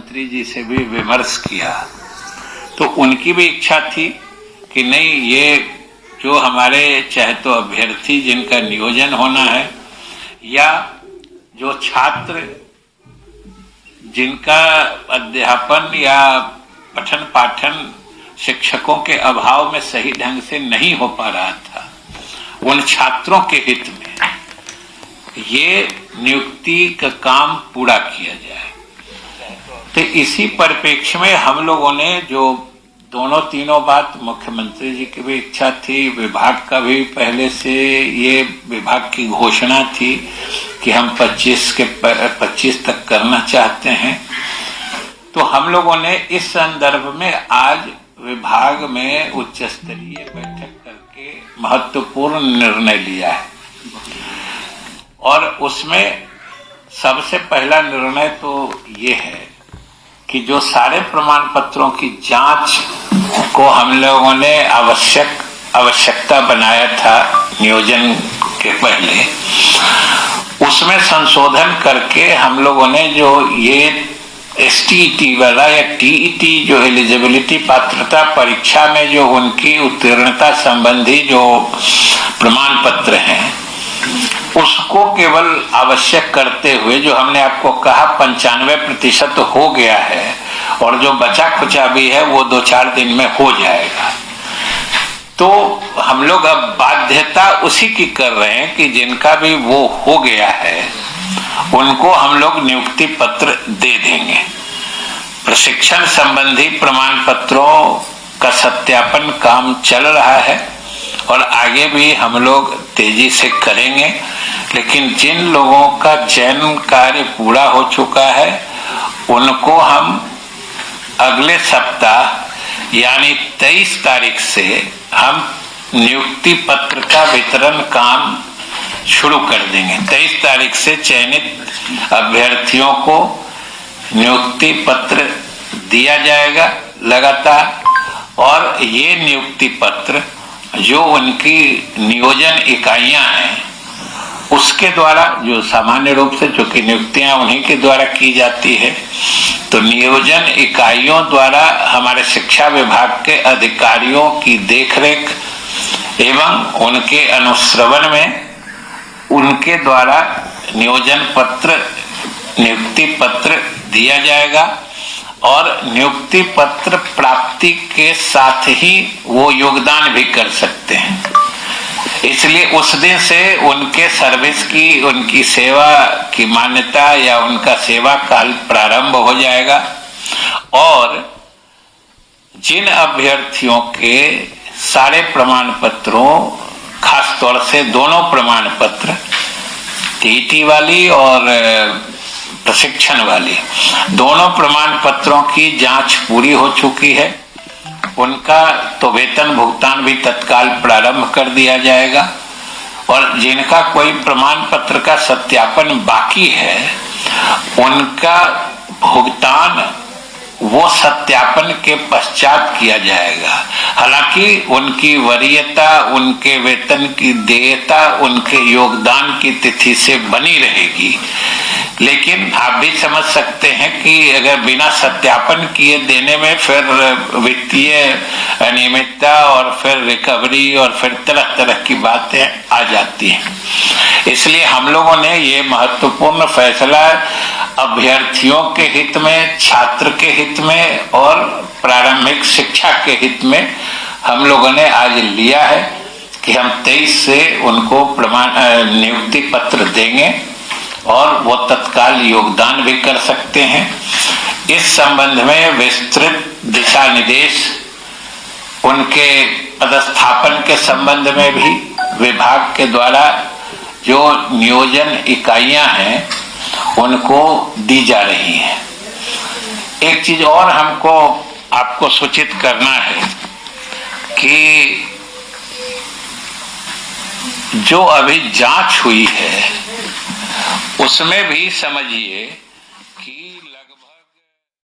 मुख्यमंत्री जी से भी विमर्श किया, तो उनकी भी इच्छा थी कि नहीं, ये जो हमारे चाहे तो अभ्यर्थी जिनका नियोजन होना है या जो छात्र जिनका अध्यापन या पठन पाठन शिक्षकों के अभाव में सही ढंग से नहीं हो पा रहा था, उन छात्रों के हित में ये नियुक्ति का काम पूरा किया जाए। तो इसी परिप्रेक्ष्य में हम लोगों ने जो दोनों तीनों बात, मुख्यमंत्री जी की भी इच्छा थी, विभाग का भी पहले से ये विभाग की घोषणा थी कि हम 25 तक करना चाहते हैं, तो हम लोगों ने इस संदर्भ में आज विभाग में उच्च स्तरीय बैठक करके महत्वपूर्ण निर्णय लिया है। और उसमें सबसे पहला निर्णय तो ये है कि जो सारे प्रमाण पत्रों की जांच को हम लोगों ने आवश्यकता बनाया था नियोजन के पहले, उसमें संशोधन करके हम लोगों ने जो ये STET वाला या TET जो एलिजिबिलिटी पात्रता परीक्षा में जो उनकी उत्तीर्णता संबंधी जो प्रमाण पत्र हैं, उसको केवल आवश्यक करते हुए, जो हमने आपको कहा 95% हो गया है और जो बचा खुचा भी है वो 2-4 दिन में हो जाएगा, तो हम लोग अब बाध्यता उसी की कर रहे हैं कि जिनका भी वो हो गया है उनको हम लोग नियुक्ति पत्र दे देंगे। प्रशिक्षण संबंधी प्रमाण पत्रों का सत्यापन काम चल रहा है और आगे भी हम लोग तेजी से करेंगे, लेकिन जिन लोगों का चयन कार्य पूरा हो चुका है उनको हम अगले सप्ताह यानी 23 तारीख से हम नियुक्ति पत्र का वितरण काम शुरू कर देंगे। 23 तारीख से चयनित अभ्यर्थियों को नियुक्ति पत्र दिया जाएगा लगातार, और ये नियुक्ति पत्र जो उनकी नियोजन इकाइयां हैं उसके द्वारा, जो सामान्य रूप से चूंकि नियुक्तियां उन्हीं के द्वारा की जाती है, तो नियोजन इकाइयों द्वारा हमारे शिक्षा विभाग के अधिकारियों की देखरेख एवं उनके अनुश्रवण में उनके द्वारा नियोजन पत्र, नियुक्ति पत्र दिया जाएगा। और नियुक्ति पत्र प्राप्ति के साथ ही वो योगदान भी कर सकते हैं, इसलिए उस दिन से उनके सर्विस की, उनकी सेवा की मान्यता या उनका सेवा काल प्रारंभ हो जाएगा। और जिन अभ्यर्थियों के सारे प्रमाण पत्रों, खास तौर से दोनों प्रमाण पत्र, TET वाली और प्रशिक्षण वाली, दोनों प्रमाण पत्रों की जांच पूरी हो चुकी है, उनका तो वेतन भुगतान भी तत्काल प्रारंभ कर दिया जाएगा। और जिनका कोई प्रमाण पत्र का सत्यापन बाकी है उनका भुगतान वो सत्यापन के पश्चात किया जाएगा। हालांकि उनकी वरीयता, उनके वेतन की देयता उनके योगदान की तिथि से बनी रहेगी, लेकिन आप भी समझ सकते हैं कि अगर बिना सत्यापन किए देने में फिर वित्तीय अनियमितता और फिर रिकवरी और फिर तरह तरह की बातें आ जाती हैं। इसलिए हम लोगों ने ये महत्वपूर्ण फैसला अभ्यर्थियों के हित में, छात्र के हित में और प्रारंभिक शिक्षा के हित में हम लोगों ने आज लिया है कि हम 23 से उनको नियुक्ति पत्र देंगे और वो तत्काल योगदान भी कर सकते हैं। इस संबंध में विस्तृत दिशा निर्देश उनके पदस्थापन के संबंध में भी विभाग के द्वारा जो नियोजन इकाइयां हैं उनको दी जा रही हैं। एक चीज और हमको आपको सूचित करना है कि जो अभी जांच हुई है उसमें भी समझिए